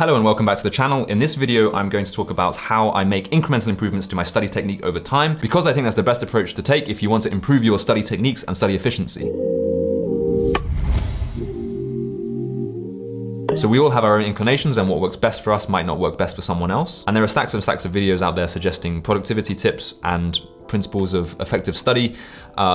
Hello and welcome back to the channel. In this video, I'm going to talk about how I make incremental improvements to my study technique over time, because I think that's the best approach to take if you want to improve your study techniques and study efficiency. So we all have our own inclinations, and what works best for us might not work best for someone else. And there are stacks and stacks of videos out there suggesting productivity tips and principles of effective study,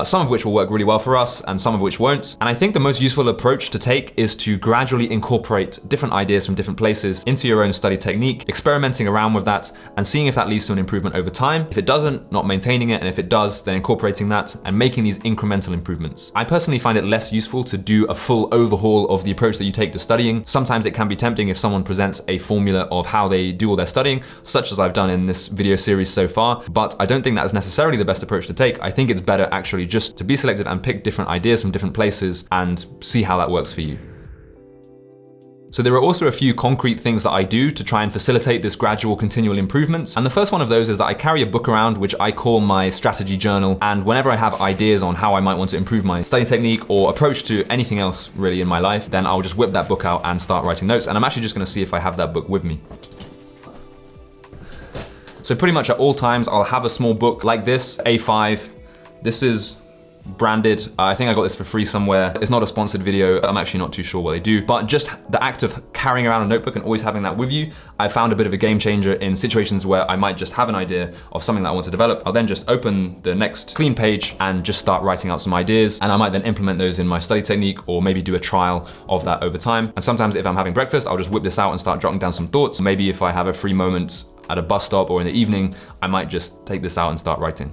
some of which will work really well for us and some of which won't. And I think the most useful approach to take is to gradually incorporate different ideas from different places into your own study technique, experimenting around with that and seeing if that leads to an improvement over time. If it doesn't, not maintaining it, and if it does, then incorporating that and making these incremental improvements. I personally find it less useful to do a full overhaul of the approach that you take to studying. Sometimes it can be tempting if someone presents a formula of how they do all their studying, such as I've done in this video series so far, but I don't think that is necessarily the best approach to take. I think it's better actually just to be selective and pick different ideas from different places and see how that works for you. So there are also a few concrete things that I do to try and facilitate this gradual continual improvements. And the first one of those is that I carry a book around which I call my strategy journal. And whenever I have ideas on how I might want to improve my study technique or approach to anything else really in my life, then I'll just whip that book out and start writing notes. And I'm actually just going to see if I have that book with me. So pretty much at all times, I'll have a small book like this, A5. This is branded. I think I got this for free somewhere. It's not a sponsored video. I'm actually not too sure what they do, but just the act of carrying around a notebook and always having that with you, I found a bit of a game changer in situations where I might just have an idea of something that I want to develop. I'll then just open the next clean page and just start writing out some ideas, and I might then implement those in my study technique or maybe do a trial of that over time. And sometimes if I'm having breakfast, I'll just whip this out and start jotting down some thoughts. Maybe if I have a free moment at a bus stop or in the evening, I might just take this out and start writing.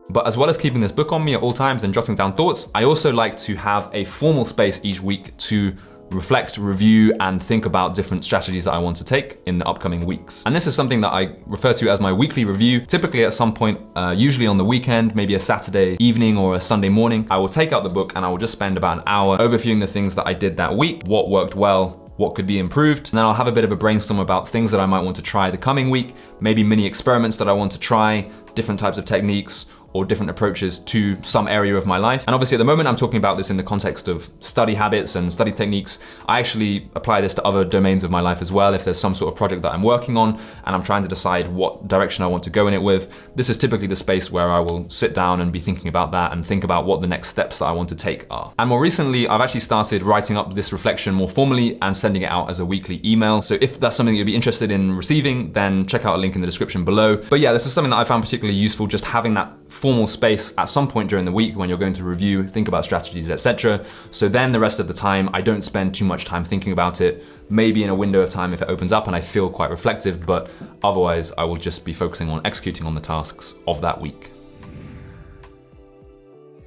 But as well as keeping this book on me at all times and jotting down thoughts, I also like to have a formal space each week to reflect, review, and think about different strategies that I want to take in the upcoming weeks. And this is something that I refer to as my weekly review. Typically at some point, usually on the weekend, maybe a Saturday evening or a Sunday morning, I will take out the book and I will just spend about an hour overviewing the things that I did that week, what worked well, what could be improved. And then I'll have a bit of a brainstorm about things that I might want to try the coming week, maybe mini experiments that I want to try, different types of techniques, or different approaches to some area of my life. And obviously at the moment I'm talking about this in the context of study habits and study techniques. I actually apply this to other domains of my life as well. If there's some sort of project that I'm working on and I'm trying to decide what direction I want to go in it with, this is typically the space where I will sit down and be thinking about that and think about what the next steps that I want to take are. And more recently, I've actually started writing up this reflection more formally and sending it out as a weekly email. So if that's something you'd be interested in receiving, then check out a link in the description below. But yeah, this is something that I found particularly useful, just having that formal space at some point during the week when you're going to review, think about strategies, etc. So then the rest of the time, I don't spend too much time thinking about it, maybe in a window of time if it opens up and I feel quite reflective, but otherwise I will just be focusing on executing on the tasks of that week.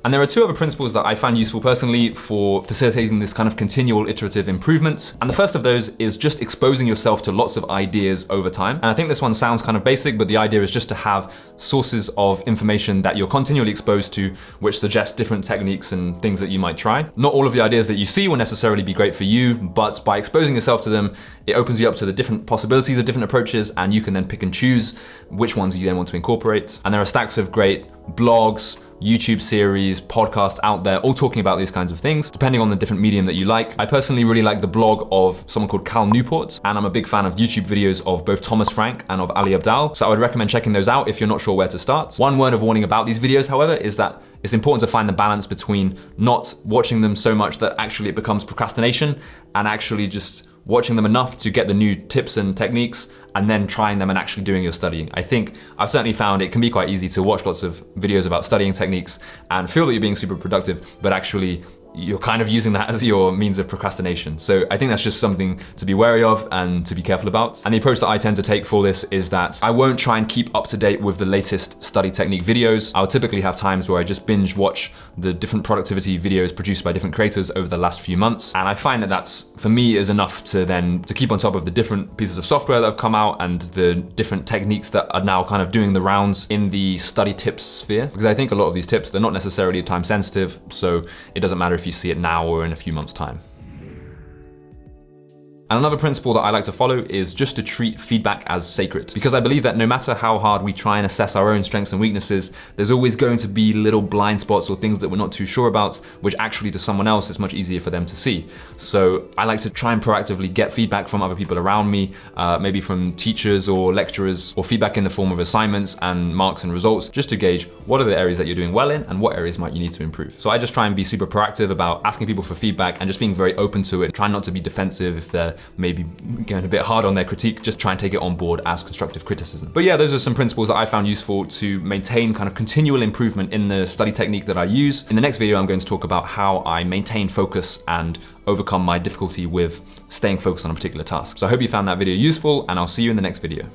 And there are two other principles that I find useful personally for facilitating this kind of continual iterative improvement. And the first of those is just exposing yourself to lots of ideas over time. And I think this one sounds kind of basic, but the idea is just to have sources of information that you're continually exposed to, which suggest different techniques and things that you might try. Not all of the ideas that you see will necessarily be great for you, but by exposing yourself to them, it opens you up to the different possibilities of different approaches, and you can then pick and choose which ones you then want to incorporate. And there are stacks of great blogs, YouTube series, podcasts out there, all talking about these kinds of things, depending on the different medium that you like. I personally really like the blog of someone called Cal Newport, and I'm a big fan of YouTube videos of both Thomas Frank and of Ali Abdaal, so I would recommend checking those out if you're not sure where to start. One word of warning about these videos, however, is that it's important to find the balance between not watching them so much that actually it becomes procrastination, and actually just watching them enough to get the new tips and techniques, and then trying them and actually doing your studying. I think I've certainly found it can be quite easy to watch lots of videos about studying techniques and feel that you're being super productive, but actually you're kind of using that as your means of procrastination. So I think that's just something to be wary of and to be careful about. And the approach that I tend to take for this is that I won't try and keep up to date with the latest study technique videos. I'll typically have times where I just binge watch the different productivity videos produced by different creators over the last few months. And I find that that's, for me, is enough to keep on top of the different pieces of software that have come out and the different techniques that are now kind of doing the rounds in the study tips sphere. Because I think a lot of these tips, they're not necessarily time sensitive, so it doesn't matter if you see it now or in a few months' time. And another principle that I like to follow is just to treat feedback as sacred, because I believe that no matter how hard we try and assess our own strengths and weaknesses, there's always going to be little blind spots or things that we're not too sure about, which actually to someone else it's much easier for them to see. So I like to try and proactively get feedback from other people around me, maybe from teachers or lecturers, or feedback in the form of assignments and marks and results, just to gauge what are the areas that you're doing well in and what areas might you need to improve. So I just try and be super proactive about asking people for feedback and just being very open to it, trying not to be defensive if they're maybe going a bit hard on their critique, just try and take it on board as constructive criticism. But yeah, those are some principles that I found useful to maintain kind of continual improvement in the study technique that I use. In the next video, I'm going to talk about how I maintain focus and overcome my difficulty with staying focused on a particular task. So I hope you found that video useful, and I'll see you in the next video.